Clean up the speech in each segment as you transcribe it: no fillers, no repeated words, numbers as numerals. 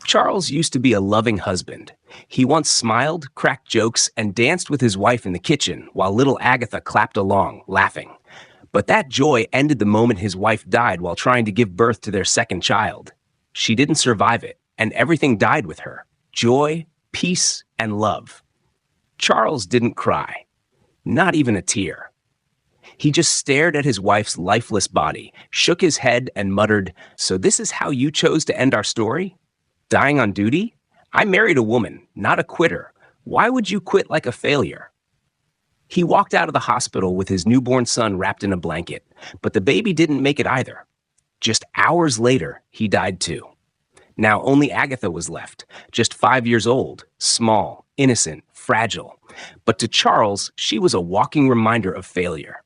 Charles used to be a loving husband. He once smiled, cracked jokes, and danced with his wife in the kitchen while little Agatha clapped along, laughing. But that joy ended the moment his wife died while trying to give birth to their second child. She didn't survive it, and everything died with her: joy, peace, and love. Charles didn't cry, not even a tear. He just stared at his wife's lifeless body, shook his head, and muttered, "So this is how you chose to end our story? Dying on duty? I married a woman, not a quitter. Why would you quit like a failure?" He walked out of the hospital with his newborn son wrapped in a blanket, but the baby didn't make it either. Just hours later, he died too. Now only Agatha was left, just 5 years old, small, innocent, fragile. But to Charles, she was a walking reminder of failure.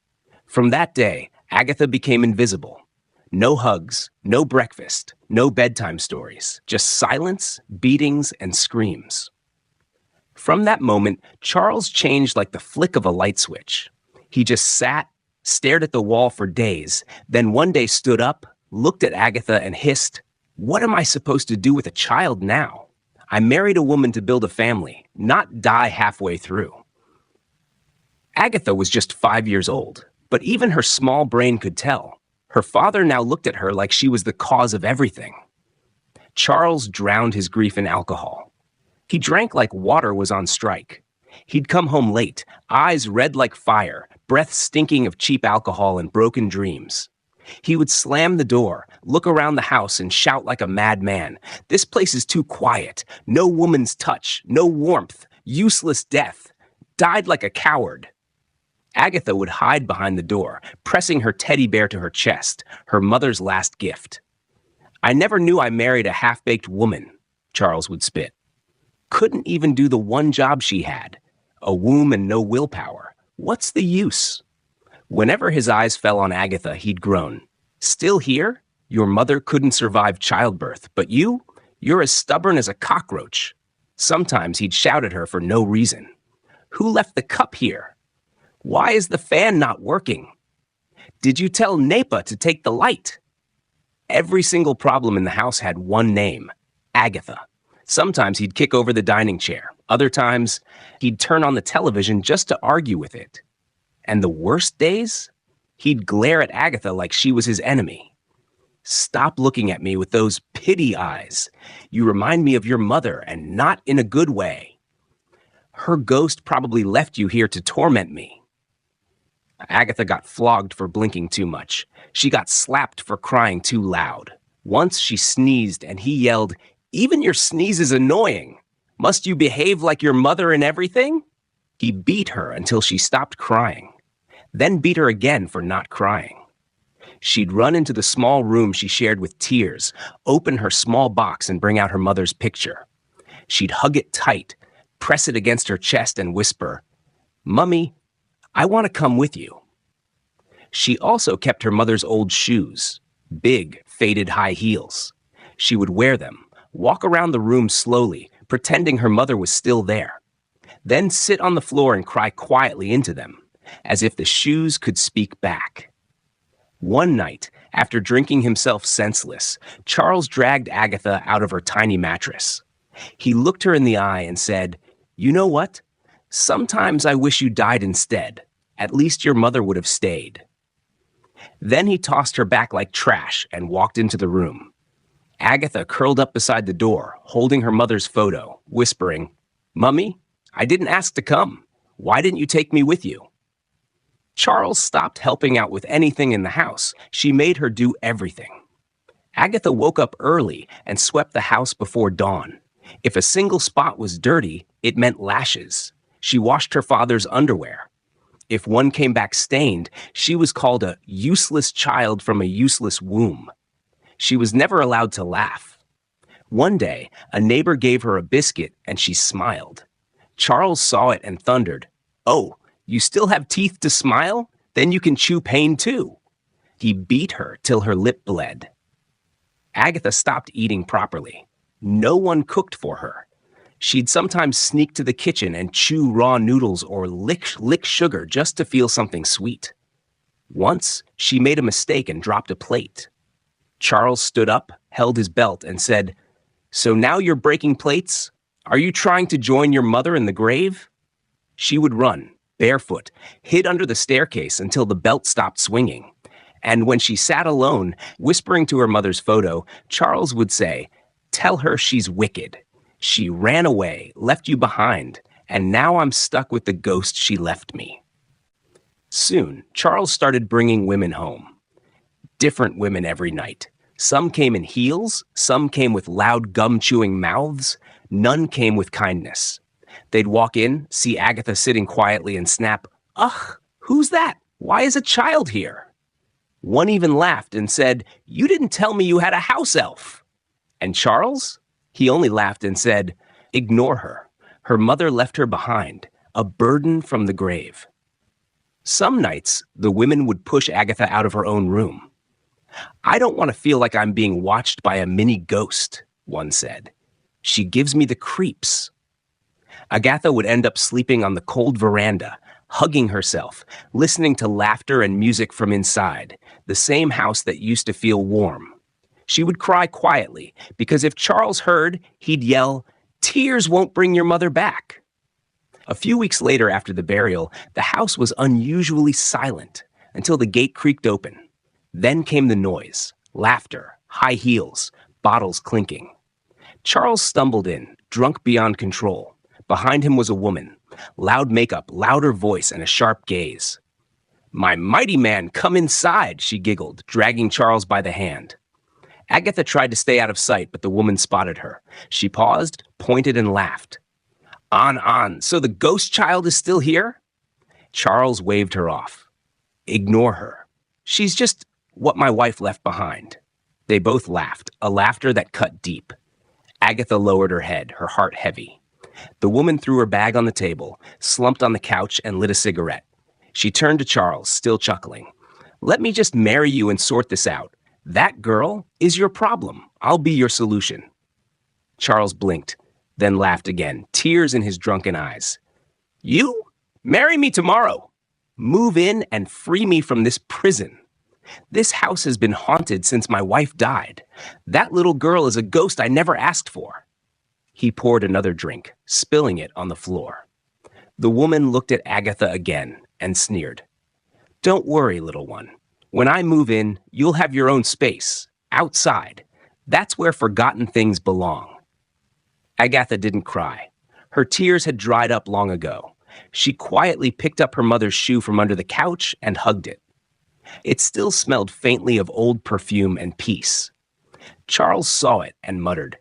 From that day, Agatha became invisible. No hugs, no breakfast, no bedtime stories, just silence, beatings, and screams. From that moment, Charles changed like the flick of a light switch. He just sat, stared at the wall for days, then one day stood up, looked at Agatha, and hissed, "What am I supposed to do with a child now? I married a woman to build a family, not die halfway through." Agatha was just 5 years old, but even her small brain could tell. Her father now looked at her like she was the cause of everything. Charles drowned his grief in alcohol. He drank like water was on strike. He'd come home late, eyes red like fire, breath stinking of cheap alcohol and broken dreams. He would slam the door, look around the house, and shout like a madman, "This place is too quiet. No woman's touch, no warmth, useless death. Died like a coward." Agatha would hide behind the door, pressing her teddy bear to her chest, her mother's last gift. "I never knew I married a half-baked woman," Charles would spit. "Couldn't even do the one job she had. A womb and no willpower. What's the use?" Whenever his eyes fell on Agatha, he'd groan. "Still here? Your mother couldn't survive childbirth, but you're as stubborn as a cockroach." Sometimes he'd shout at her for no reason. "Who left the cup here? Why is the fan not working? Did you tell Napa to take the light?" Every single problem in the house had one name: Agatha. Sometimes he'd kick over the dining chair. Other times, he'd turn on the television just to argue with it. And the worst days? He'd glare at Agatha like she was his enemy. "Stop looking at me with those pity eyes. You remind me of your mother, and not in a good way. Her ghost probably left you here to torment me." Agatha got flogged for blinking too much. She got slapped for crying too loud. Once she sneezed and he yelled, "Even your sneeze is annoying. Must you behave like your mother in everything?" He beat her until she stopped crying, then beat her again for not crying. She'd run into the small room she shared with tears, open her small box and bring out her mother's picture. She'd hug it tight, press it against her chest and whisper, "Mummy, I want to come with you." She also kept her mother's old shoes, big, faded high heels. She would wear them, walk around the room slowly, pretending her mother was still there, then sit on the floor and cry quietly into them, as if the shoes could speak back. One night, after drinking himself senseless, Charles dragged Agatha out of her tiny mattress. He looked her in the eye and said, "You know what? Sometimes I wish you died instead. At least your mother would have stayed." Then he tossed her back like trash and walked into the room. Agatha curled up beside the door, holding her mother's photo, whispering, "Mummy, I didn't ask to come. Why didn't you take me with you?" Charles stopped helping out with anything in the house. She made her do everything. Agatha woke up early and swept the house before dawn. If a single spot was dirty, it meant lashes. She washed her father's underwear. If one came back stained, she was called a useless child from a useless womb. She was never allowed to laugh. One day, a neighbor gave her a biscuit and she smiled. Charles saw it and thundered, "Oh, you still have teeth to smile? Then you can chew pain too." He beat her till her lip bled. Agatha stopped eating properly. No one cooked for her. She'd sometimes sneak to the kitchen and chew raw noodles or lick sugar just to feel something sweet. Once, she made a mistake and dropped a plate. Charles stood up, held his belt, and said, So now you're breaking plates? Are you trying to join your mother in the grave? She would run, barefoot, hid under the staircase until the belt stopped swinging. And when she sat alone, whispering to her mother's photo, Charles would say, "Tell her she's wicked. She ran away, left you behind, and now I'm stuck with the ghost she left me." Soon, Charles started bringing women home. Different women every night. Some came in heels, some came with loud gum-chewing mouths, none came with kindness. They'd walk in, see Agatha sitting quietly, and snap, "Ugh, who's that? Why is a child here?" One even laughed and said, "You didn't tell me you had a house elf." And Charles? He only laughed and said, "Ignore her. Her mother left her behind, a burden from the grave." Some nights, the women would push Agatha out of her own room. "I don't want to feel like I'm being watched by a mini ghost," one said. "She gives me the creeps." Agatha would end up sleeping on the cold veranda, hugging herself, listening to laughter and music from inside, the same house that used to feel warm. She would cry quietly, because if Charles heard, he'd yell, "Tears won't bring your mother back." A few weeks later after the burial, the house was unusually silent until the gate creaked open. Then came the noise, laughter, high heels, bottles clinking. Charles stumbled in, drunk beyond control. Behind him was a woman, loud makeup, louder voice, and a sharp gaze. "My mighty man, come inside," she giggled, dragging Charles by the hand. Agatha tried to stay out of sight, but the woman spotted her. She paused, pointed, and laughed. On, so the ghost child is still here?" Charles waved her off. "Ignore her. She's just what my wife left behind." They both laughed, a laughter that cut deep. Agatha lowered her head, her heart heavy. The woman threw her bag on the table, slumped on the couch, and lit a cigarette. She turned to Charles, still chuckling. "Let me just marry you and sort this out. That girl is your problem. I'll be your solution." Charles blinked, then laughed again, tears in his drunken eyes. "You? Marry me tomorrow. Move in and free me from this prison. This house has been haunted since my wife died. That little girl is a ghost I never asked for." He poured another drink, spilling it on the floor. The woman looked at Agatha again and sneered. "Don't worry, little one. When I move in, you'll have your own space, outside. That's where forgotten things belong." Agatha didn't cry. Her tears had dried up long ago. She quietly picked up her mother's shoe from under the couch and hugged it. It still smelled faintly of old perfume and peace. Charles saw it and muttered,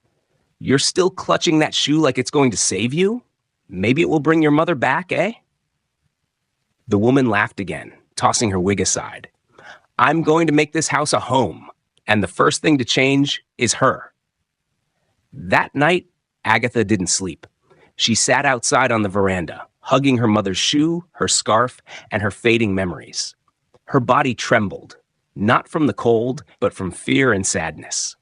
"You're still clutching that shoe like it's going to save you? Maybe it will bring your mother back, eh?" The woman laughed again, tossing her wig aside. "I'm going to make this house a home, and the first thing to change is her." That night, Agatha didn't sleep. She sat outside on the veranda, hugging her mother's shoe, her scarf, and her fading memories. Her body trembled, not from the cold, but from fear and sadness.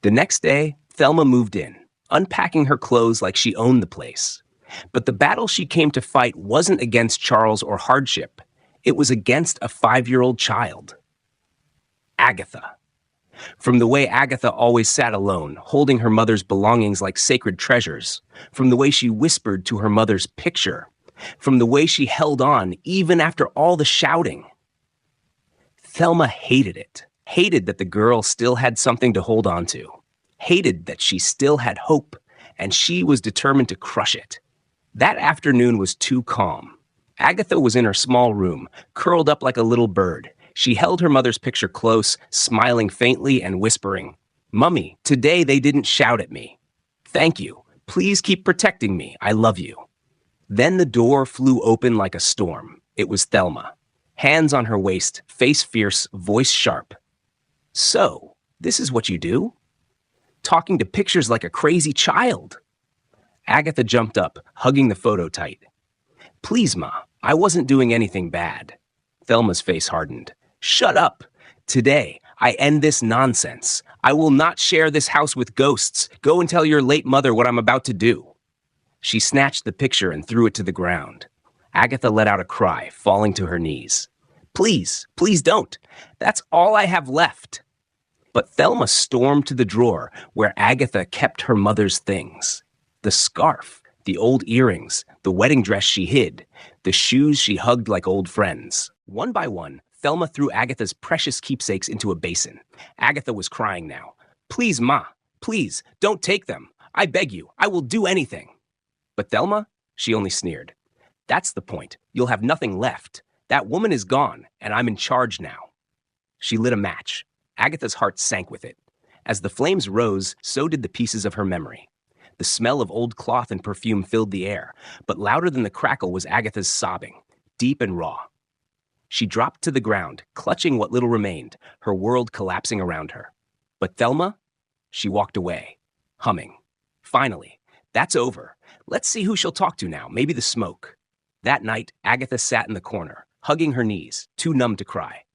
The next day, Thelma moved in, unpacking her clothes like she owned the place. But the battle she came to fight wasn't against Charles or hardship. It was against a 5-year-old child. Agatha. From the way Agatha always sat alone, holding her mother's belongings like sacred treasures, from the way she whispered to her mother's picture, from the way she held on even after all the shouting. Thelma hated it, hated that the girl still had something to hold on to, hated that she still had hope, and she was determined to crush it. That afternoon was too calm. Agatha was in her small room, curled up like a little bird. She held her mother's picture close, smiling faintly and whispering, "Mummy, today they didn't shout at me. Thank you. Please keep protecting me. I love you." Then the door flew open like a storm. It was Thelma. Hands on her waist, face fierce, voice sharp. "So, this is what you do? Talking to pictures like a crazy child." Agatha jumped up, hugging the photo tight. "Please, Ma, I wasn't doing anything bad." Thelma's face hardened. "Shut up. Today, I end this nonsense. I will not share this house with ghosts. Go and tell your late mother what I'm about to do." She snatched the picture and threw it to the ground. Agatha let out a cry, falling to her knees. Please don't. That's all I have left." But Thelma stormed to the drawer where Agatha kept her mother's things. The scarf, the old earrings, the wedding dress she hid, the shoes she hugged like old friends. One by one, Thelma threw Agatha's precious keepsakes into a basin. Agatha was crying now. "Please, Ma, please, don't take them. I beg you, I will do anything." But Thelma, she only sneered. "That's the point. You'll have nothing left. That woman is gone, and I'm in charge now." She lit a match. Agatha's heart sank with it. As the flames rose, so did the pieces of her memory. The smell of old cloth and perfume filled the air, but louder than the crackle was Agatha's sobbing, deep and raw. She dropped to the ground, clutching what little remained, her world collapsing around her. But Thelma? She walked away, humming. Finally, that's over. Let's see who she'll talk to now, maybe the smoke. That night, Agatha sat in the corner, hugging her knees, too numb to cry.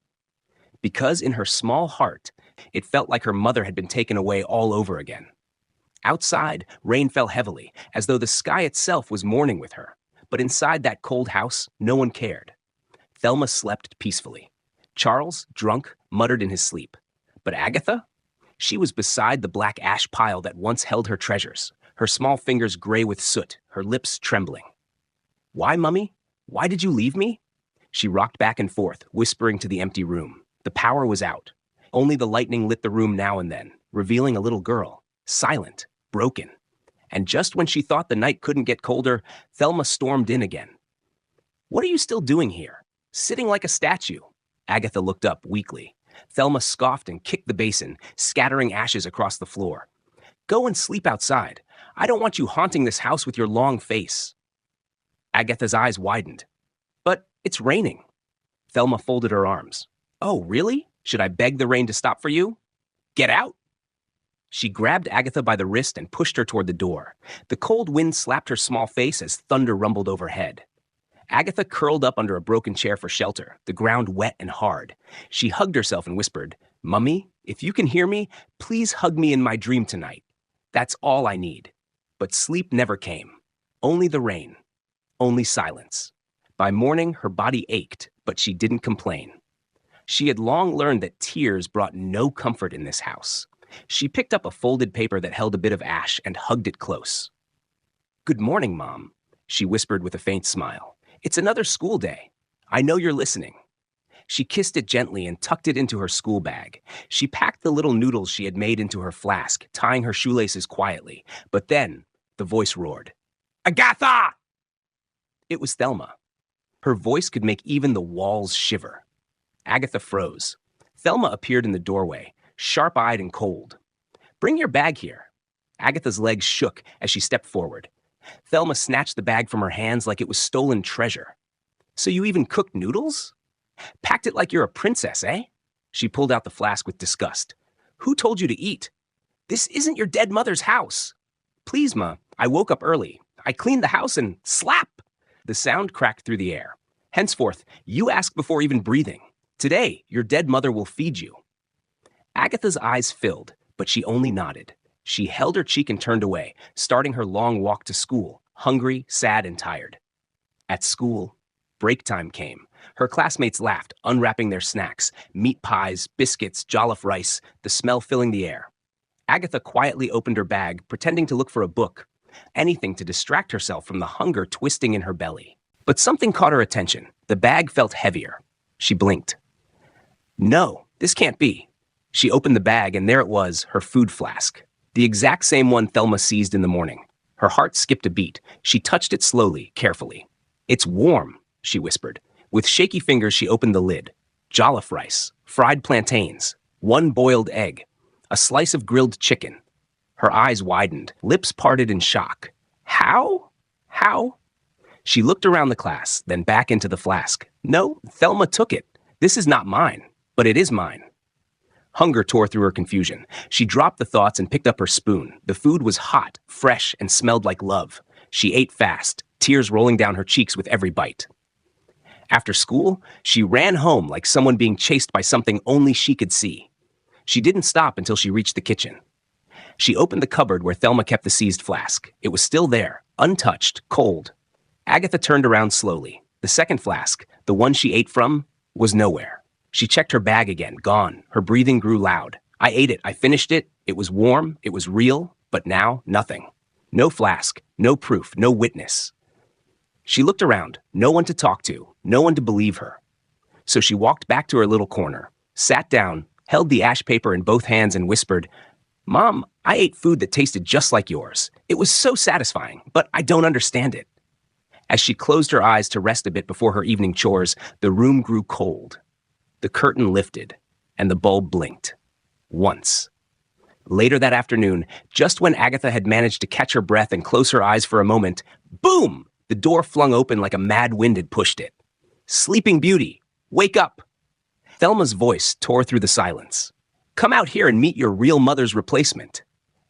Because in her small heart, it felt like her mother had been taken away all over again. Outside, rain fell heavily, as though the sky itself was mourning with her. But inside that cold house, no one cared. Thelma slept peacefully. Charles, drunk, muttered in his sleep. But Agatha? She was beside the black ash pile that once held her treasures, her small fingers gray with soot, her lips trembling. "Why, Mummy? Why did you leave me?" She rocked back and forth, whispering to the empty room. The power was out. Only the lightning lit the room now and then, revealing a little girl, silent, broken. And just when she thought the night couldn't get colder, Thelma stormed in again. "What are you still doing here? Sitting like a statue?" Agatha looked up weakly. Thelma scoffed and kicked the basin, scattering ashes across the floor. "Go and sleep outside. I don't want you haunting this house with your long face." Agatha's eyes widened. "But it's raining." Thelma folded her arms. "Oh, really? Should I beg the rain to stop for you? Get out." She grabbed Agatha by the wrist and pushed her toward the door. The cold wind slapped her small face as thunder rumbled overhead. Agatha curled up under a broken chair for shelter, the ground wet and hard. She hugged herself and whispered, "Mummy, if you can hear me, please hug me in my dream tonight. That's all I need." But sleep never came. Only the rain. Only silence. By morning, her body ached, but she didn't complain. She had long learned that tears brought no comfort in this house. She picked up a folded paper that held a bit of ash and hugged it close. "Good morning, Mom," she whispered with a faint smile. "It's another school day. I know you're listening." She kissed it gently and tucked it into her school bag. She packed the little noodles she had made into her flask, tying her shoelaces quietly. But then, the voice roared, "Agatha!" It was Thelma. Her voice could make even the walls shiver. Agatha froze. Thelma appeared in the doorway, sharp-eyed and cold. "Bring your bag here." Agatha's legs shook as she stepped forward. Thelma snatched the bag from her hands like it was stolen treasure. "So you even cooked noodles? Packed it like you're a princess, eh?" She pulled out the flask with disgust. "Who told you to eat? This isn't your dead mother's house." "Please, Ma, I woke up early. I cleaned the house and slap!" The sound cracked through the air. "Henceforth, you ask before even breathing. Today, your dead mother will feed you." Agatha's eyes filled, but she only nodded. She held her cheek and turned away, starting her long walk to school, hungry, sad, and tired. At school, break time came. Her classmates laughed, unwrapping their snacks, meat pies, biscuits, jollof rice, the smell filling the air. Agatha quietly opened her bag, pretending to look for a book, anything to distract herself from the hunger twisting in her belly. But something caught her attention. The bag felt heavier. She blinked. "No, this can't be." She opened the bag, and there it was, her food flask. The exact same one Thelma seized in the morning. Her heart skipped a beat. She touched it slowly, carefully. "It's warm," she whispered. With shaky fingers, she opened the lid. Jollof rice, fried plantains, one boiled egg, a slice of grilled chicken. Her eyes widened, lips parted in shock. "How? How?" She looked around the class, then back into the flask. "No, Thelma took it. This is not mine, but it is mine." Hunger tore through her confusion. She dropped the thoughts and picked up her spoon. The food was hot, fresh, and smelled like love. She ate fast, tears rolling down her cheeks with every bite. After school, she ran home like someone being chased by something only she could see. She didn't stop until she reached the kitchen. She opened the cupboard where Thelma kept the seized flask. It was still there, untouched, cold. Agatha turned around slowly. The second flask, the one she ate from, was nowhere. She checked her bag again, gone. Her breathing grew loud. I ate it. I finished it. It was warm. It was real. But now, nothing. No flask. No proof. No witness. She looked around. No one to talk to. No one to believe her. So she walked back to her little corner, sat down, held the ash paper in both hands and whispered, "Mom, I ate food that tasted just like yours. It was so satisfying, but I don't understand it." As she closed her eyes to rest a bit before her evening chores, the room grew cold. The curtain lifted, and the bulb blinked. Once. Later that afternoon, just when Agatha had managed to catch her breath and close her eyes for a moment, boom! The door flung open like a mad wind had pushed it. "Sleeping Beauty, wake up!" Thelma's voice tore through the silence. "Come out here and meet your real mother's replacement."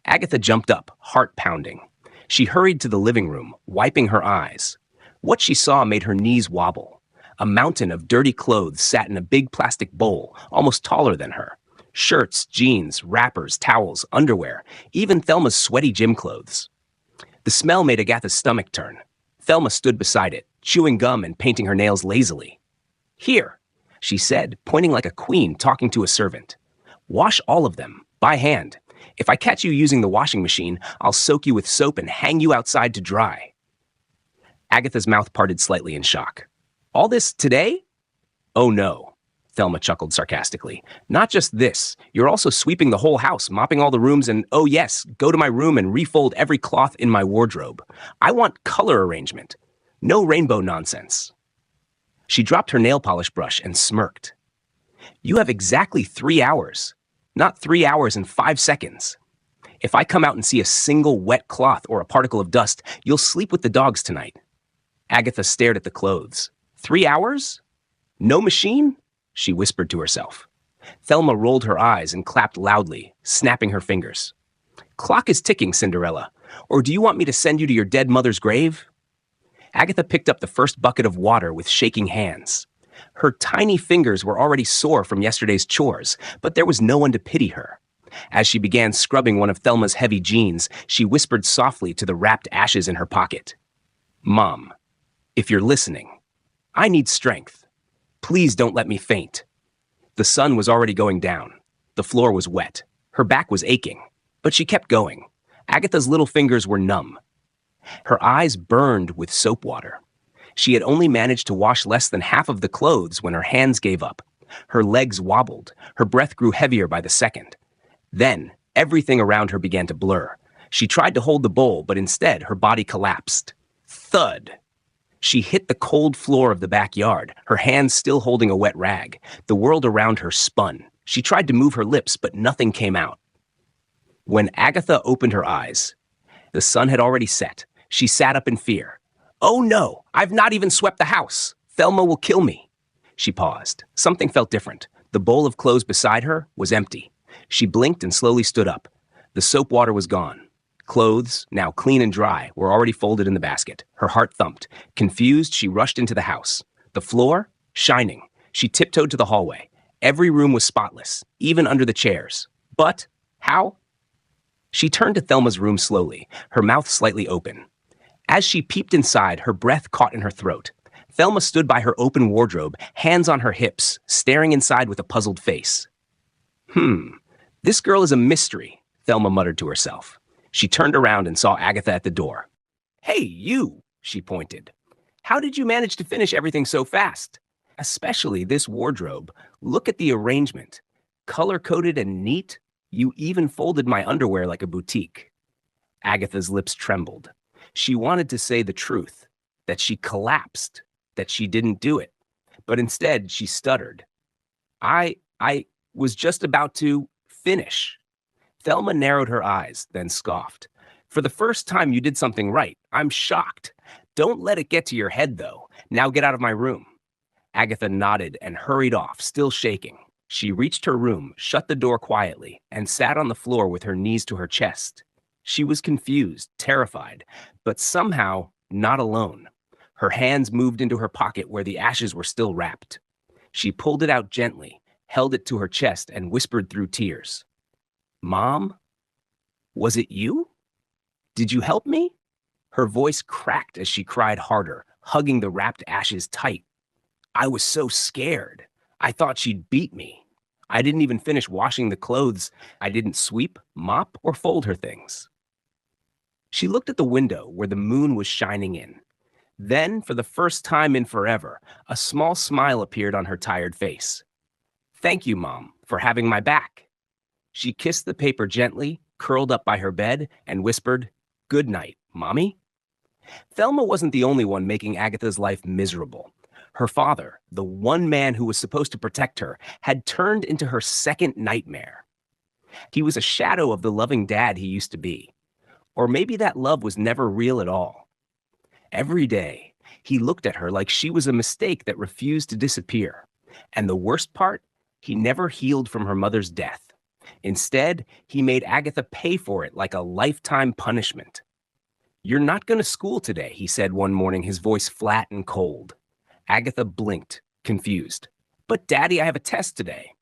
Agatha jumped up, heart pounding. She hurried to the living room, wiping her eyes. What she saw made her knees wobble. A mountain of dirty clothes sat in a big plastic bowl, almost taller than her. Shirts, jeans, wrappers, towels, underwear, even Thelma's sweaty gym clothes. The smell made Agatha's stomach turn. Thelma stood beside it, chewing gum and painting her nails lazily. "Here," she said, pointing like a queen talking to a servant. "Wash all of them, by hand. If I catch you using the washing machine, I'll soak you with soap and hang you outside to dry." Agatha's mouth parted slightly in shock. "All this today?" "Oh no," Thelma chuckled sarcastically. "Not just this. You're also sweeping the whole house, mopping all the rooms, and oh yes, go to my room and refold every cloth in my wardrobe. I want color arrangement. No rainbow nonsense." She dropped her nail polish brush and smirked. "You have exactly 3 hours. Not 3 hours and 5 seconds. If I come out and see a single wet cloth or a particle of dust, you'll sleep with the dogs tonight." Agatha stared at the clothes. 3 hours? No machine? She whispered to herself. Thelma rolled her eyes and clapped loudly, snapping her fingers. "Clock is ticking, Cinderella. Or do you want me to send you to your dead mother's grave?" Agatha picked up the first bucket of water with shaking hands. Her tiny fingers were already sore from yesterday's chores, but there was no one to pity her. As she began scrubbing one of Thelma's heavy jeans, she whispered softly to the wrapped ashes in her pocket. "Mom, if you're listening, I need strength. Please don't let me faint." The sun was already going down. The floor was wet. Her back was aching, but she kept going. Agatha's little fingers were numb. Her eyes burned with soap water. She had only managed to wash less than half of the clothes when her hands gave up. Her legs wobbled. Her breath grew heavier by the second. Then, everything around her began to blur. She tried to hold the bowl, but instead, her body collapsed. Thud! She hit the cold floor of the backyard, her hands still holding a wet rag. The world around her spun. She tried to move her lips, but nothing came out. When Agatha opened her eyes, the sun had already set. She sat up in fear. "Oh no, I've not even swept the house. Thelma will kill me." She paused. Something felt different. The bowl of clothes beside her was empty. She blinked and slowly stood up. The soap water was gone. Clothes, now clean and dry, were already folded in the basket. Her heart thumped. Confused, she rushed into the house. The floor? Shining. She tiptoed to the hallway. Every room was spotless, even under the chairs. But how? She turned to Thelma's room slowly, her mouth slightly open. As she peeped inside, her breath caught in her throat. Thelma stood by her open wardrobe, hands on her hips, staring inside with a puzzled face. This girl is a mystery," Thelma muttered to herself. She turned around and saw Agatha at the door. "Hey, you," she pointed. "How did you manage to finish everything so fast? Especially this wardrobe. Look at the arrangement. Color-coded and neat. You even folded my underwear like a boutique." Agatha's lips trembled. She wanted to say the truth, that she collapsed, that she didn't do it. But instead, she stuttered. I was just about to finish." Thelma narrowed her eyes, then scoffed. "For the first time you did something right. I'm shocked. Don't let it get to your head, though. Now get out of my room." Agatha nodded and hurried off, still shaking. She reached her room, shut the door quietly, and sat on the floor with her knees to her chest. She was confused, terrified, but somehow not alone. Her hands moved into her pocket where the ashes were still wrapped. She pulled it out gently, held it to her chest, and whispered through tears. "Mom? Was it you? Did you help me?" Her voice cracked as she cried harder, hugging the wrapped ashes tight. "I was so scared. I thought she'd beat me. I didn't even finish washing the clothes. I didn't sweep, mop, or fold her things. She looked at the window where the moon was shining in. Then, for the first time in forever, a small smile appeared on her tired face. Thank you, Mom, for having my back. She kissed the paper gently, curled up by her bed, and whispered, Good night, Mommy. Thelma wasn't the only one making Agatha's life miserable. Her father, the one man who was supposed to protect her, had turned into her second nightmare. He was a shadow of the loving dad he used to be. Or maybe that love was never real at all. Every day, he looked at her like she was a mistake that refused to disappear. And the worst part, he never healed from her mother's death. Instead, he made Agatha pay for it like a lifetime punishment. You're not going to school today, he said one morning, his voice flat and cold. Agatha blinked, confused. But Daddy, I have a test today.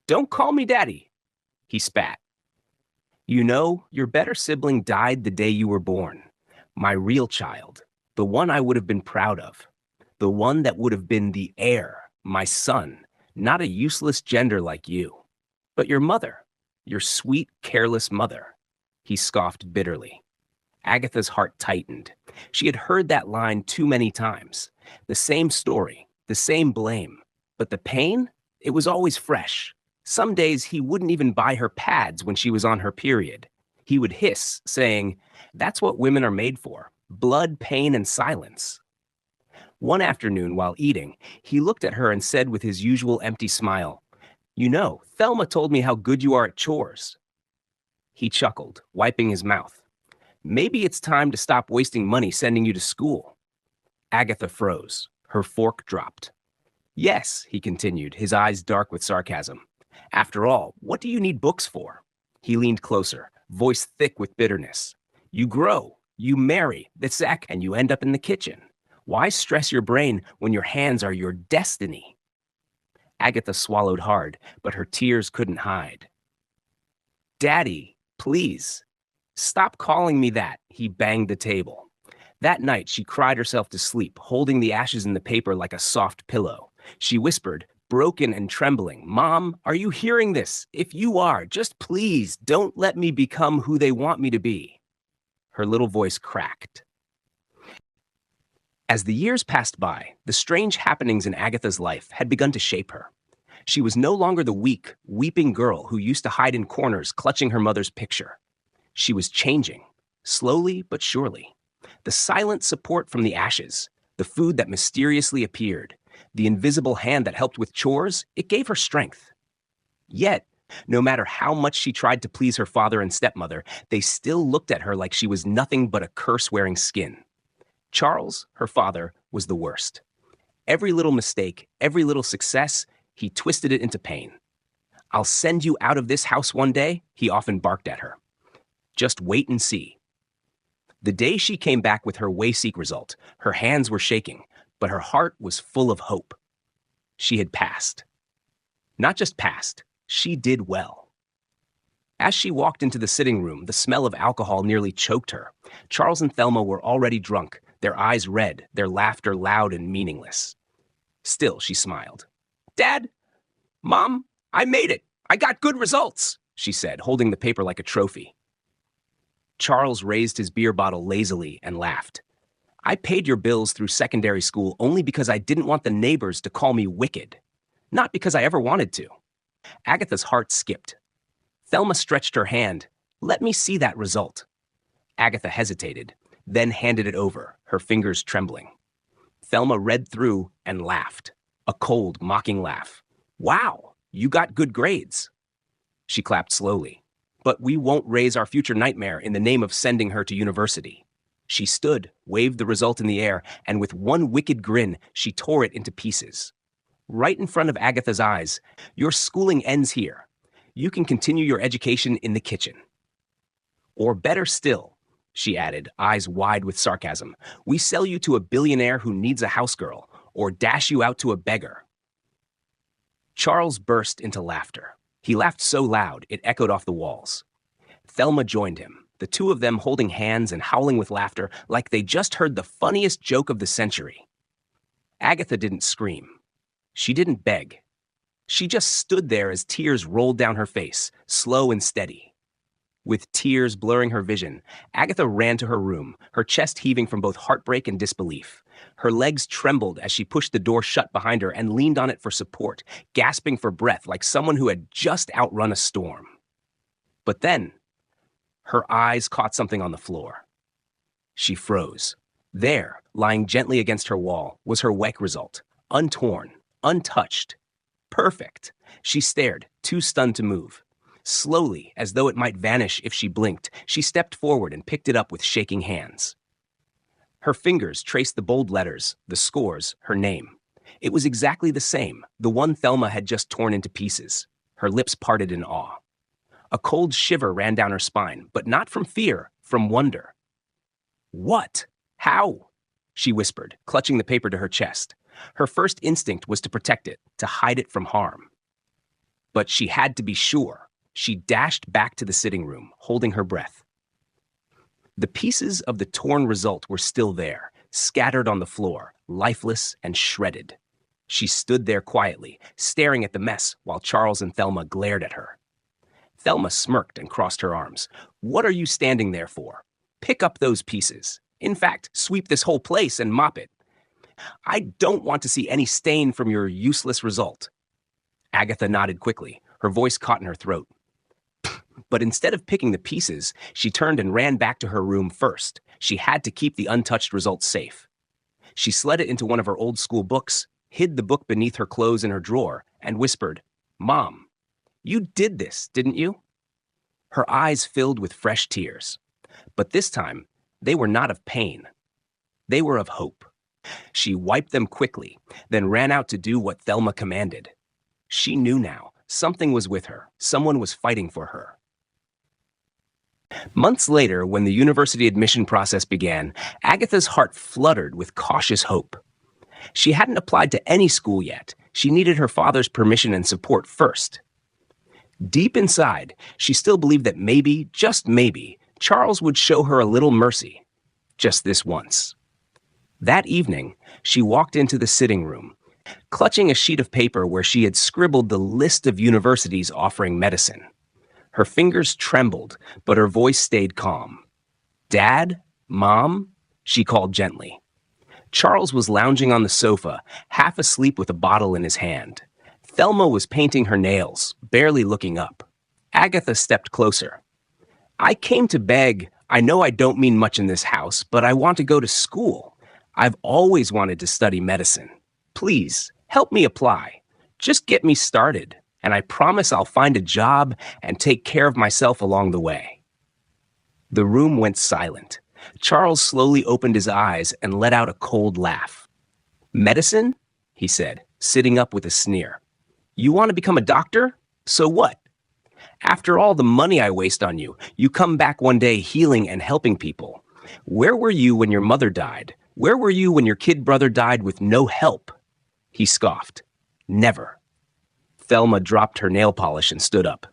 Don't call me Daddy, he spat. You know, your better sibling died the day you were born. My real child, the one I would have been proud of. The one that would have been the heir, my son, not a useless gender like you. But your mother, your sweet, careless mother, he scoffed bitterly. Agatha's heart tightened. She had heard that line too many times. The same story, the same blame. But the pain? It was always fresh. Some days he wouldn't even buy her pads when she was on her period. He would hiss, saying, That's what women are made for. Blood, pain, and silence. One afternoon, while eating, he looked at her and said with his usual empty smile, You know, Thelma told me how good you are at chores. He chuckled, wiping his mouth. Maybe it's time to stop wasting money sending you to school. Agatha froze. Her fork dropped. Yes, he continued, his eyes dark with sarcasm. After all, what do you need books for? He leaned closer, voice thick with bitterness. You grow, you marry, and you end up in the kitchen. Why stress your brain when your hands are your destiny? Agatha swallowed hard, but her tears couldn't hide. Daddy, please. Stop calling me that, he banged the table. That night, she cried herself to sleep, holding the ashes in the paper like a soft pillow. She whispered, broken and trembling, Mom, are you hearing this? If you are, just please don't let me become who they want me to be. Her little voice cracked. As the years passed by, the strange happenings in Agatha's life had begun to shape her. She was no longer the weak, weeping girl who used to hide in corners clutching her mother's picture. She was changing, slowly but surely. The silent support from the ashes, the food that mysteriously appeared, the invisible hand that helped with chores, it gave her strength. Yet, no matter how much she tried to please her father and stepmother, they still looked at her like she was nothing but a curse-wearing skin. Charles, her father, was the worst. Every little mistake, every little success, he twisted it into pain. I'll send you out of this house one day, he often barked at her. Just wait and see. The day she came back with her WASEEK result, her hands were shaking, but her heart was full of hope. She had passed. Not just passed, she did well. As she walked into the sitting room, the smell of alcohol nearly choked her. Charles and Thelma were already drunk, their eyes red, their laughter loud and meaningless. Still, she smiled. Dad, Mom, I made it. I got good results, she said, holding the paper like a trophy. Charles raised his beer bottle lazily and laughed. I paid your bills through secondary school only because I didn't want the neighbors to call me wicked. Not because I ever wanted to. Agatha's heart skipped. Thelma stretched her hand. Let me see that result. Agatha hesitated, then handed it over, her fingers trembling. Thelma read through and laughed. A cold, mocking laugh. Wow, you got good grades. She clapped slowly. But we won't raise our future nightmare in the name of sending her to university. She stood, waved the result in the air, and with one wicked grin, she tore it into pieces. Right in front of Agatha's eyes, your schooling ends here. You can continue your education in the kitchen. Or better still, she added, eyes wide with sarcasm, we sell you to a billionaire who needs a house girl, or dash you out to a beggar. Charles burst into laughter. He laughed so loud, it echoed off the walls. Thelma joined him, the two of them holding hands and howling with laughter like they just heard the funniest joke of the century. Agatha didn't scream. She didn't beg. She just stood there as tears rolled down her face, slow and steady. With tears blurring her vision, Agatha ran to her room, her chest heaving from both heartbreak and disbelief. Her legs trembled as she pushed the door shut behind her and leaned on it for support, gasping for breath like someone who had just outrun a storm. But then, her eyes caught something on the floor. She froze. There, lying gently against her wall, was her WEC result, untorn, untouched. Perfect. She stared, too stunned to move. Slowly, as though it might vanish if she blinked, she stepped forward and picked it up with shaking hands. Her fingers traced the bold letters, the scores, her name. It was exactly the same, the one Thelma had just torn into pieces. Her lips parted in awe. A cold shiver ran down her spine, but not from fear, from wonder. What? How? She whispered, clutching the paper to her chest. Her first instinct was to protect it, to hide it from harm. But she had to be sure. She dashed back to the sitting room, holding her breath. The pieces of the torn result were still there, scattered on the floor, lifeless and shredded. She stood there quietly, staring at the mess while Charles and Thelma glared at her. Thelma smirked and crossed her arms. What are you standing there for? Pick up those pieces. In fact, sweep this whole place and mop it. I don't want to see any stain from your useless result. Agatha nodded quickly, her voice caught in her throat. But instead of picking the pieces, she turned and ran back to her room first. She had to keep the untouched result safe. She slid it into one of her old school books, hid the book beneath her clothes in her drawer, and whispered, Mom, you did this, didn't you? Her eyes filled with fresh tears. But this time, they were not of pain. They were of hope. She wiped them quickly, then ran out to do what Thelma commanded. She knew now. Something was with her. Someone was fighting for her. Months later, when the university admission process began, Agatha's heart fluttered with cautious hope. She hadn't applied to any school yet. She needed her father's permission and support first. Deep inside, she still believed that maybe, just maybe, Charles would show her a little mercy. Just this once. That evening, she walked into the sitting room, clutching a sheet of paper where she had scribbled the list of universities offering medicine. Her fingers trembled, but her voice stayed calm. Dad? Mom? She called gently. Charles was lounging on the sofa, half asleep with a bottle in his hand. Thelma was painting her nails, barely looking up. Agatha stepped closer. I came to beg. I know I don't mean much in this house, but I want to go to school. I've always wanted to study medicine. Please, help me apply. Just get me started, and I promise I'll find a job and take care of myself along the way. The room went silent. Charles slowly opened his eyes and let out a cold laugh. Medicine? He said, sitting up with a sneer. You want to become a doctor? So what? After all the money I waste on you, you come back one day healing and helping people. Where were you when your mother died? Where were you when your kid brother died with no help? He scoffed. Never. Thelma dropped her nail polish and stood up.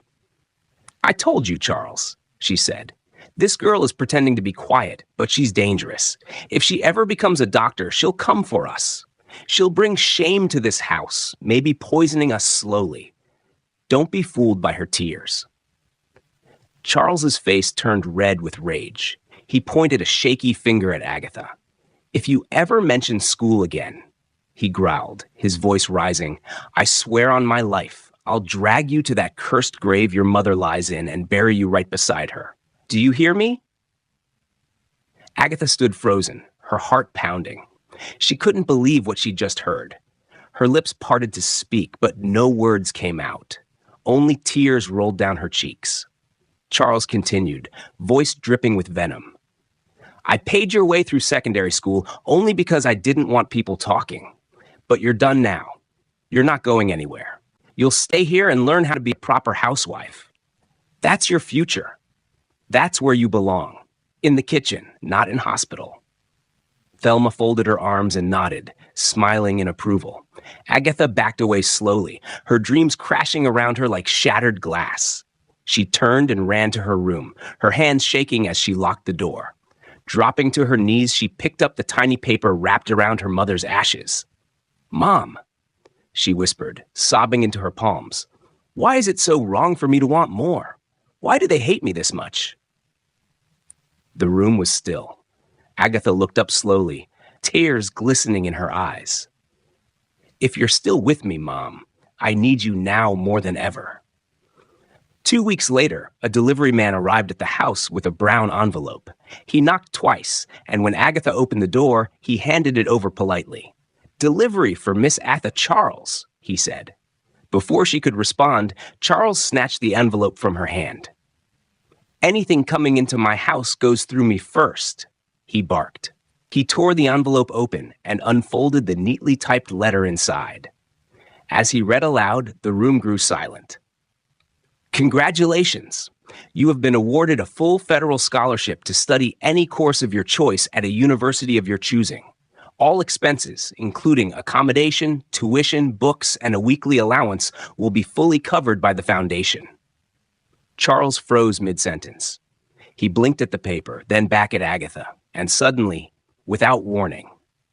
I told you, Charles, she said. This girl is pretending to be quiet, but she's dangerous. If she ever becomes a doctor, she'll come for us. She'll bring shame to this house, maybe poisoning us slowly. Don't be fooled by her tears. Charles's face turned red with rage. He pointed a shaky finger at Agatha. If you ever mention school again, he growled, his voice rising, I swear on my life, I'll drag you to that cursed grave your mother lies in and bury you right beside her. Do you hear me? Agatha stood frozen, her heart pounding. She couldn't believe what she'd just heard. Her lips parted to speak, but no words came out. Only tears rolled down her cheeks. Charles continued, voice dripping with venom. I paid your way through secondary school only because I didn't want people talking. But you're done now. You're not going anywhere. You'll stay here and learn how to be a proper housewife. That's your future. That's where you belong. In the kitchen, not in hospital. Thelma folded her arms and nodded, smiling in approval. Agatha backed away slowly, her dreams crashing around her like shattered glass. She turned and ran to her room, her hands shaking as she locked the door. Dropping to her knees, she picked up the tiny paper wrapped around her mother's ashes. Mom, she whispered, sobbing into her palms. Why is it so wrong for me to want more? Why do they hate me this much? The room was still. Agatha looked up slowly, tears glistening in her eyes. If you're still with me, Mom, I need you now more than ever. 2 weeks later, a delivery man arrived at the house with a brown envelope. He knocked twice, and when Agatha opened the door, he handed it over politely. Delivery for Miss Atha Charles, he said. Before she could respond, Charles snatched the envelope from her hand. Anything coming into my house goes through me first, he barked. He tore the envelope open and unfolded the neatly typed letter inside. As he read aloud, the room grew silent. Congratulations! You have been awarded a full federal scholarship to study any course of your choice at a university of your choosing. All expenses, including accommodation, tuition, books, and a weekly allowance, will be fully covered by the foundation. Charles froze mid-sentence. He blinked at the paper, then back at Agatha, and suddenly, without warning,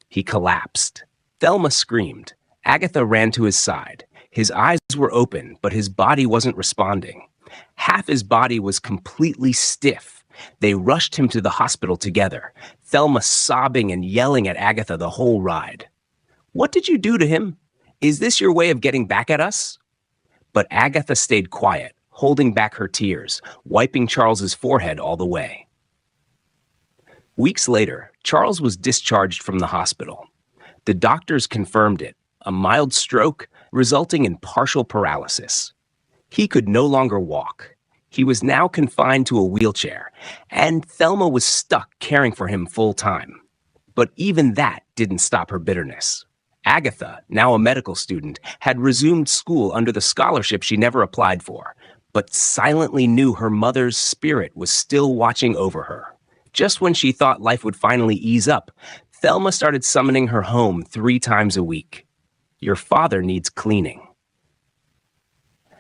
he collapsed. Thelma screamed. Agatha ran to his side. His eyes were open, but his body wasn't responding. Half his body was completely stiff. They rushed him to the hospital together, Thelma sobbing and yelling at Agatha the whole ride. What did you do to him? Is this your way of getting back at us? But Agatha stayed quiet, holding back her tears, wiping Charles's forehead all the way. Weeks later, Charles was discharged from the hospital. The doctors confirmed it, a mild stroke resulting in partial paralysis. He could no longer walk. He was now confined to a wheelchair, and Thelma was stuck caring for him full time. But even that didn't stop her bitterness. Agatha, now a medical student, had resumed school under the scholarship she never applied for, but silently knew her mother's spirit was still watching over her. Just when she thought life would finally ease up, Thelma started summoning her home 3 times a week. Your father needs cleaning.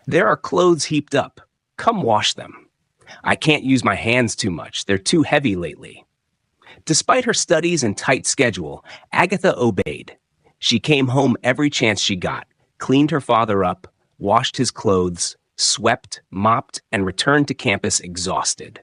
There are clothes heaped up. Come wash them. I can't use my hands too much. They're too heavy lately. Despite her studies and tight schedule, Agatha obeyed. She came home every chance she got, cleaned her father up, washed his clothes, swept, mopped, and returned to campus exhausted.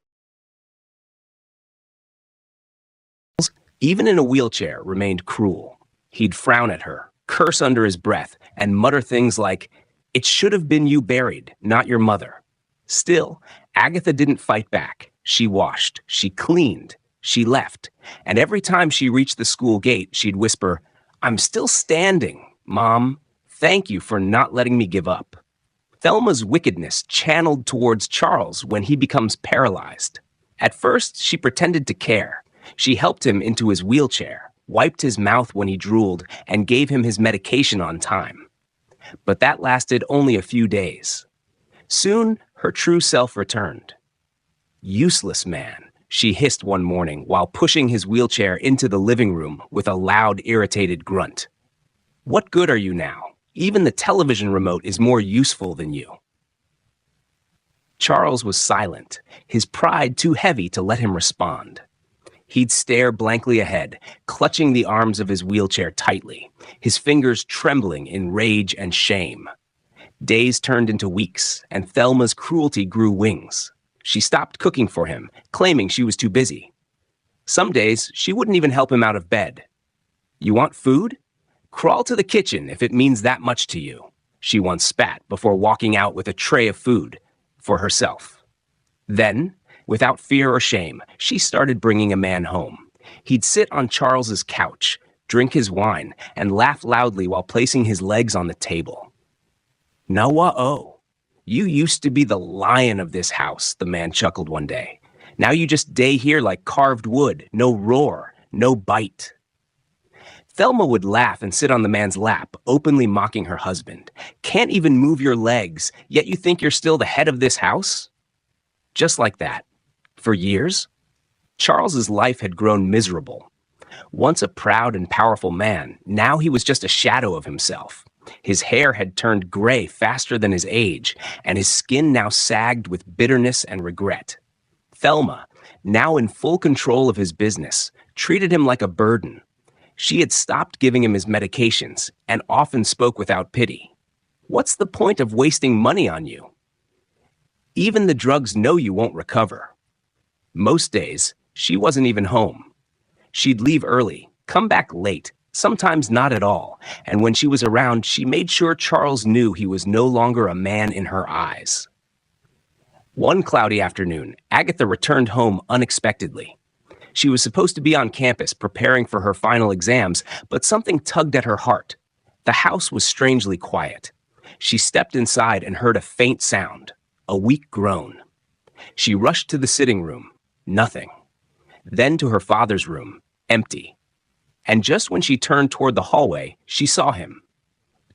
Even in a wheelchair, remained cruel. He'd frown at her, curse under his breath, and mutter things like, "It should have been you buried, not your mother." Still, Agatha didn't fight back. She washed, she cleaned, she left, and every time she reached the school gate, she'd whisper, "I'm still standing, Mom. Thank you for not letting me give up." Thelma's wickedness channeled towards Charles when he becomes paralyzed. At first, she pretended to care. She helped him into his wheelchair, wiped his mouth when he drooled, and gave him his medication on time. But that lasted only a few days. Soon, her true self returned. "Useless man," she hissed one morning while pushing his wheelchair into the living room with a loud, irritated grunt. "What good are you now? Even the television remote is more useful than you." Charles was silent, his pride too heavy to let him respond. He'd stare blankly ahead, clutching the arms of his wheelchair tightly, his fingers trembling in rage and shame. Days turned into weeks, and Thelma's cruelty grew wings. She stopped cooking for him, claiming she was too busy. Some days, she wouldn't even help him out of bed. "You want food? Crawl to the kitchen if it means that much to you," she once spat before walking out with a tray of food for herself. Then, without fear or shame, she started bringing a man home. He'd sit on Charles's couch, drink his wine, and laugh loudly while placing his legs on the table. "Nawa-o, you used to be the lion of this house," the man chuckled one day. "Now you just day here like carved wood, no roar, no bite." Thelma would laugh and sit on the man's lap, openly mocking her husband. "Can't even move your legs, yet you think you're still the head of this house?" Just like that. For years, Charles's life had grown miserable. Once a proud and powerful man, now he was just a shadow of himself. His hair had turned gray faster than his age, and his skin now sagged with bitterness and regret. Thelma, now in full control of his business, treated him like a burden. She had stopped giving him his medications and often spoke without pity. What's the point of wasting money on you? Even the drugs know you won't recover. Most days, she wasn't even home. She'd leave early, come back late, sometimes not at all, and when she was around, she made sure Charles knew he was no longer a man in her eyes. One cloudy afternoon, Agatha returned home unexpectedly. She was supposed to be on campus preparing for her final exams, but something tugged at her heart. The house was strangely quiet. She stepped inside and heard a faint sound, a weak groan. She rushed to the sitting room. Nothing. Then to her father's room, empty. And just when she turned toward the hallway, she saw him.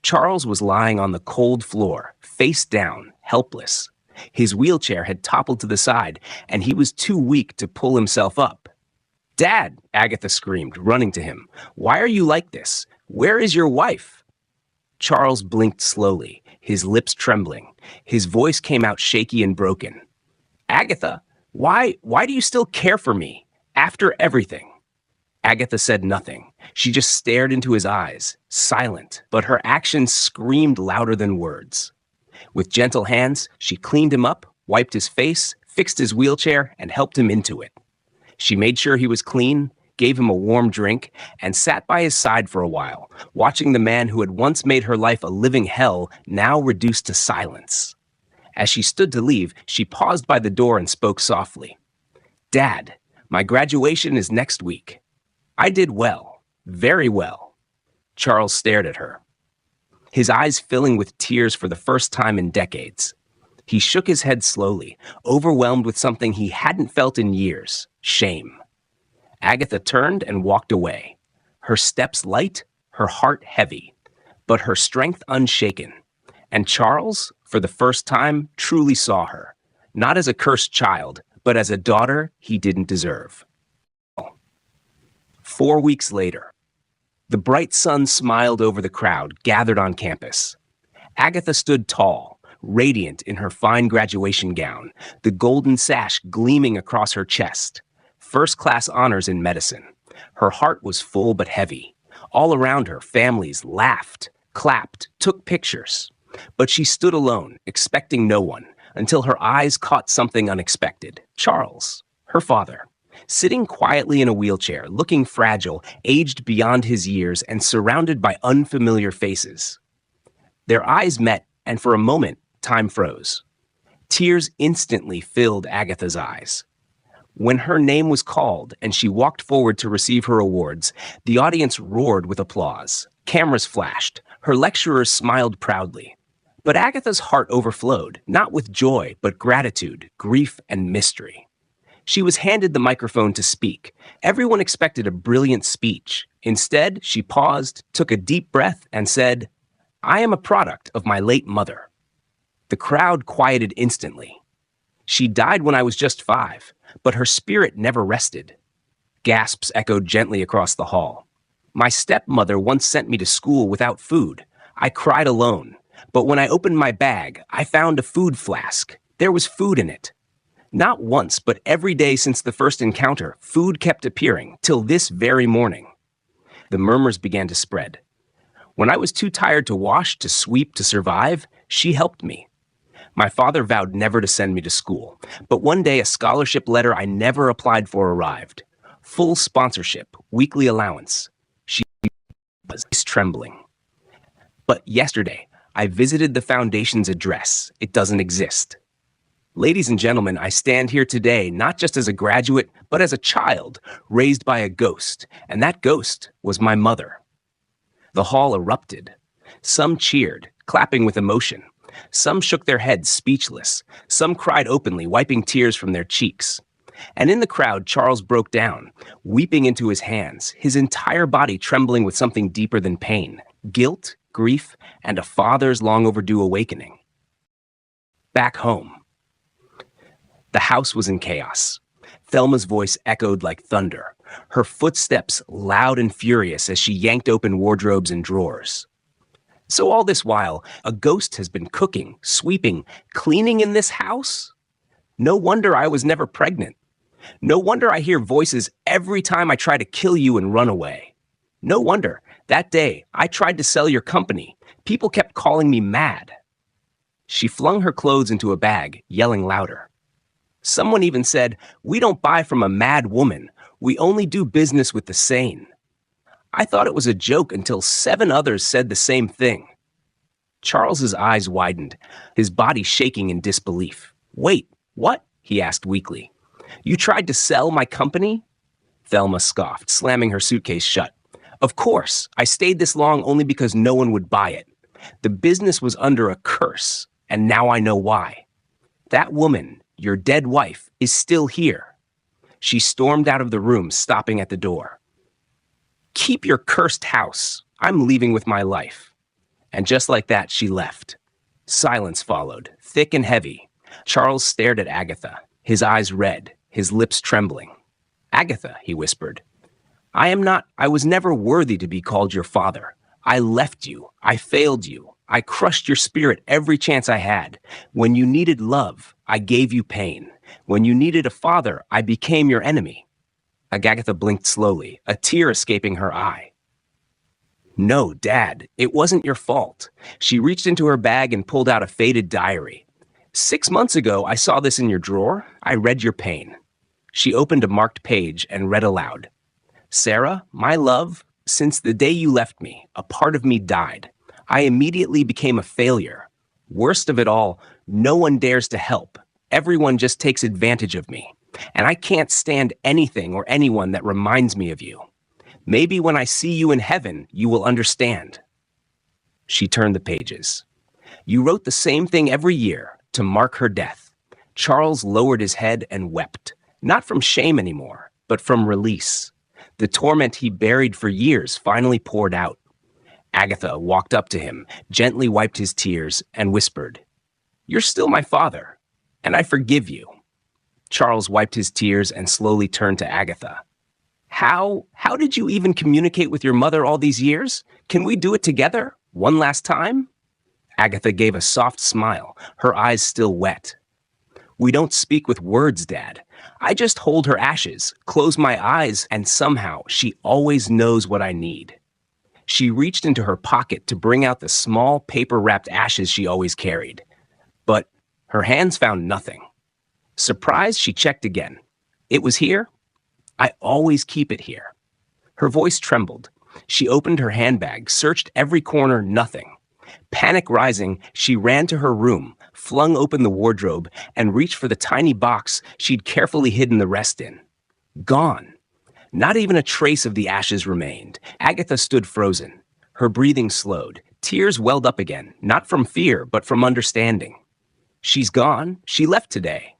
Charles was lying on the cold floor, face down, helpless. His wheelchair had toppled to the side, and he was too weak to pull himself up. "Dad!" Agatha screamed, running to him. "Why are you like this? Where is your wife?" Charles blinked slowly, his lips trembling. His voice came out shaky and broken. "Agatha, why do you still care for me? After everything?" Agatha said nothing. She just stared into his eyes, silent, but her actions screamed louder than words. With gentle hands, she cleaned him up, wiped his face, fixed his wheelchair, and helped him into it. She made sure he was clean, gave him a warm drink, and sat by his side for a while, watching the man who had once made her life a living hell now reduced to silence. As she stood to leave, she paused by the door and spoke softly. "Dad, my graduation is next week. I did well, very well." Charles stared at her, his eyes filling with tears for the first time in decades. He shook his head slowly, overwhelmed with something he hadn't felt in years, shame. Agatha turned and walked away, her steps light, her heart heavy, but her strength unshaken. And Charles, for the first time, truly saw her, not as a cursed child, but as a daughter he didn't deserve. 4 weeks later, the bright sun smiled over the crowd gathered on campus. Agatha stood tall, radiant in her fine graduation gown, the golden sash gleaming across her chest. First-class honors in medicine. Her heart was full but heavy. All around her, families laughed, clapped, took pictures. But she stood alone, expecting no one, until her eyes caught something unexpected. Charles, her father, sitting quietly in a wheelchair, looking fragile, aged beyond his years, and surrounded by unfamiliar faces. Their eyes met, and for a moment, time froze. Tears instantly filled Agatha's eyes. When her name was called and she walked forward to receive her awards, the audience roared with applause. Cameras flashed. Her lecturers smiled proudly. But Agatha's heart overflowed, not with joy, but gratitude, grief, and mystery. She was handed the microphone to speak. Everyone expected a brilliant speech. Instead, she paused, took a deep breath, and said, "I am a product of my late mother." The crowd quieted instantly. "She died when I was just 5, but her spirit never rested." Gasps echoed gently across the hall. "My stepmother once sent me to school without food. I cried alone. But when I opened my bag, I found a food flask. There was food in it. Not once, but every day since the first encounter, food kept appearing, till this very morning." The murmurs began to spread. "When I was too tired to wash, to sweep, to survive, she helped me. My father vowed never to send me to school, but one day a scholarship letter I never applied for arrived. Full sponsorship, weekly allowance. She was trembling. But yesterday, I visited the foundation's address. It doesn't exist. Ladies and gentlemen, I stand here today not just as a graduate, but as a child raised by a ghost, and that ghost was my mother." The hall erupted. Some cheered, clapping with emotion. Some shook their heads, speechless. Some cried openly, wiping tears from their cheeks. And in the crowd, Charles broke down, weeping into his hands, his entire body trembling with something deeper than pain, guilt, grief, and a father's long overdue awakening. Back home. The house was in chaos. Thelma's voice echoed like thunder, her footsteps loud and furious as she yanked open wardrobes and drawers. "So all this while, a ghost has been cooking, sweeping, cleaning in this house? No wonder I was never pregnant. No wonder I hear voices every time I try to kill you and run away. No wonder. That day, I tried to sell your company. People kept calling me mad. She flung her clothes into a bag, yelling louder. Someone even said, "We don't buy from a mad woman. We only do business with the sane." I thought it was a joke until 7 others said the same thing. Charles's eyes widened, his body shaking in disbelief. "Wait, what?" he asked weakly. "You tried to sell my company?" Thelma scoffed, slamming her suitcase shut. "Of course, I stayed this long only because no one would buy it. The business was under a curse, and now I know why. That woman, your dead wife, is still here." She stormed out of the room, stopping at the door. "Keep your cursed house. I'm leaving with my life." And just like that, she left. Silence followed, thick and heavy. Charles stared at Agatha, his eyes red, his lips trembling. "Agatha," he whispered, I was never worthy to be called your father. I left you. I failed you. I crushed your spirit every chance I had. When you needed love, I gave you pain. When you needed a father, I became your enemy." Agatha blinked slowly, a tear escaping her eye. "No, Dad, it wasn't your fault." She reached into her bag and pulled out a faded diary. "6 months ago, I saw this in your drawer. I read your pain." She opened a marked page and read aloud. "Sarah, my love, since the day you left me, a part of me died. I immediately became a failure. Worst of it all, no one dares to help. Everyone just takes advantage of me. And I can't stand anything or anyone that reminds me of you. Maybe when I see you in heaven, you will understand." She turned the pages. "You wrote the same thing every year to mark her death." Charles lowered his head and wept, not from shame anymore, but from release. The torment he buried for years finally poured out. Agatha walked up to him, gently wiped his tears, and whispered, "You're still my father, and I forgive you." Charles wiped his tears and slowly turned to Agatha. How did you even communicate with your mother all these years? Can we do it together? One last time?" Agatha gave a soft smile, her eyes still wet. "We don't speak with words, Dad. I just hold her ashes, close my eyes, and somehow she always knows what I need." She reached into her pocket to bring out the small paper-wrapped ashes she always carried. But her hands found nothing. Surprised, she checked again. "It was here? I always keep it here." Her voice trembled. She opened her handbag, searched every corner, nothing. Panic rising, she ran to her room, flung open the wardrobe, and reached for the tiny box she'd carefully hidden the rest in. Gone. Not even a trace of the ashes remained. Agatha stood frozen. Her breathing slowed. Tears welled up again, not from fear, but from understanding. "She's gone. She left today."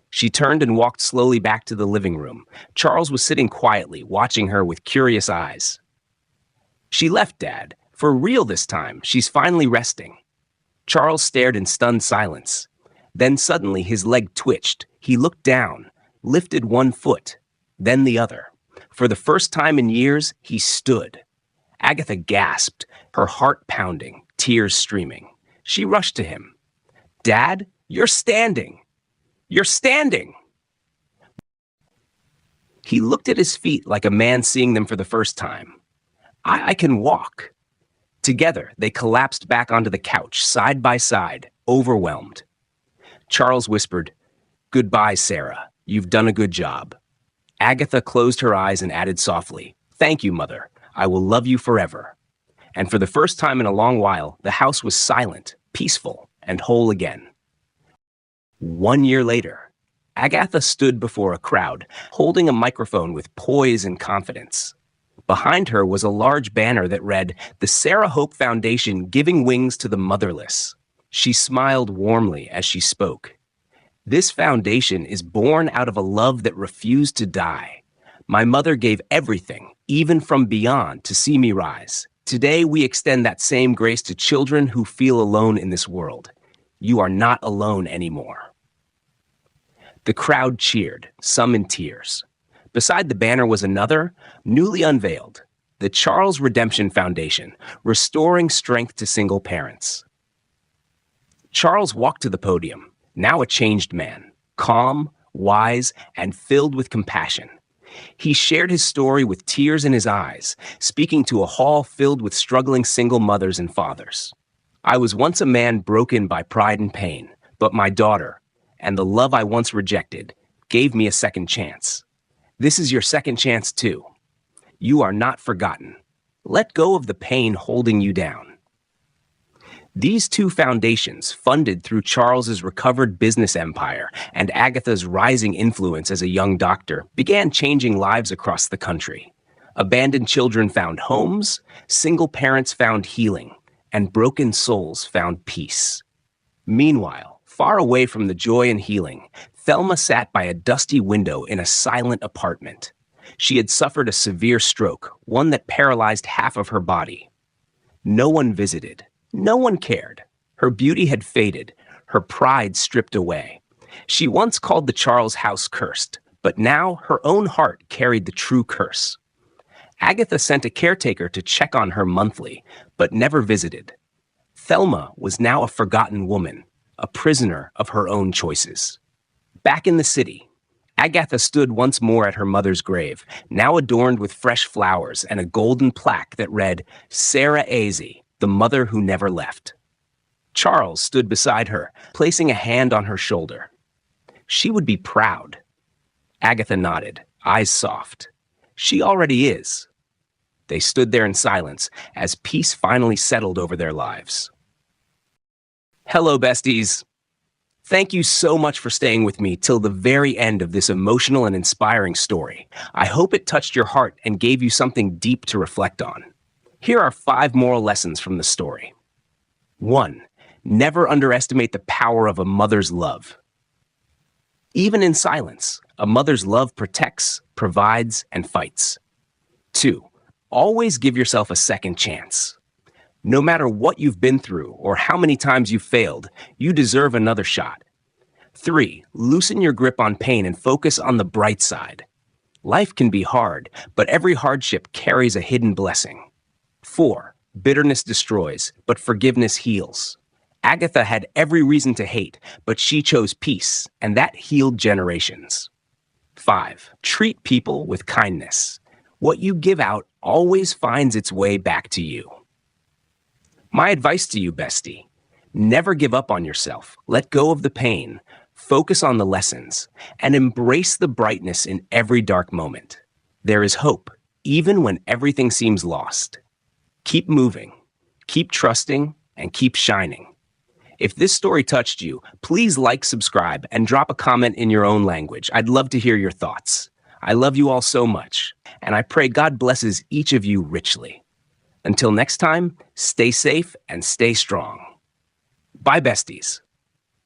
She turned and walked slowly back to the living room. Charles was sitting quietly, watching her with curious eyes. "She left, Dad. For real this time. She's finally resting." Charles stared in stunned silence. Then suddenly his leg twitched. He looked down, lifted one foot, then the other. For the first time in years, he stood. Agatha gasped, her heart pounding, tears streaming. She rushed to him. "Dad, you're standing! You're standing!" He looked at his feet like a man seeing them for the first time. I can walk." Together, they collapsed back onto the couch, side by side, overwhelmed. Charles whispered, "Goodbye, Sarah. You've done a good job." Agatha closed her eyes and added softly, "Thank you, Mother. I will love you forever." And for the first time in a long while, the house was silent, peaceful, and whole again. 1 year later, Agatha stood before a crowd, holding a microphone with poise and confidence. Behind her was a large banner that read, "The Sarah Hope Foundation Giving Wings to the Motherless." She smiled warmly as she spoke. "This foundation is born out of a love that refused to die. My mother gave everything, even from beyond, to see me rise. Today, we extend that same grace to children who feel alone in this world. You are not alone anymore." The crowd cheered, some in tears. Beside the banner was another, newly unveiled, the Charles Redemption Foundation, restoring strength to single parents. Charles walked to the podium, now a changed man, calm, wise, and filled with compassion. He shared his story with tears in his eyes, speaking to a hall filled with struggling single mothers and fathers. I was once a man broken by pride and pain, but my daughter, and the love I once rejected, gave me a second chance. This is your second chance too. You are not forgotten. Let go of the pain holding you down. These two foundations, funded through Charles's recovered business empire and Agatha's rising influence as a young doctor, began changing lives across the country. Abandoned children found homes, single parents found healing, and broken souls found peace. Meanwhile, far away from the joy and healing, Thelma sat by a dusty window in a silent apartment. She had suffered a severe stroke, one that paralyzed half of her body. No one visited. No one cared. Her beauty had faded, her pride stripped away. She once called the Charles house cursed, but now her own heart carried the true curse. Agatha sent a caretaker to check on her monthly, but never visited. Thelma was now a forgotten woman, a prisoner of her own choices. Back in the city, Agatha stood once more at her mother's grave, now adorned with fresh flowers and a golden plaque that read, Sarah Azey, the mother who never left. Charles stood beside her, placing a hand on her shoulder. She would be proud. Agatha nodded, eyes soft. She already is. They stood there in silence as peace finally settled over their lives. Hello, besties. Thank you so much for staying with me till the very end of this emotional and inspiring story. I hope it touched your heart and gave you something deep to reflect on. Here are 5 moral lessons from the story. 1. Never underestimate the power of a mother's love. Even in silence, a mother's love protects, provides, and fights. 2. Always give yourself a second chance. No matter what you've been through or how many times you've failed, you deserve another shot. 3. Loosen your grip on pain and focus on the bright side. Life can be hard, but every hardship carries a hidden blessing. 4. Bitterness destroys, but forgiveness heals. Agatha had every reason to hate, but she chose peace, and that healed generations. 5. Treat people with kindness. What you give out always finds its way back to you. My advice to you, bestie, never give up on yourself. Let go of the pain, focus on the lessons, and embrace the brightness in every dark moment. There is hope, even when everything seems lost. Keep moving, keep trusting, and keep shining. If this story touched you, please like, subscribe, and drop a comment in your own language. I'd love to hear your thoughts. I love you all so much, and I pray God blesses each of you richly. Until next time, stay safe and stay strong. Bye, besties.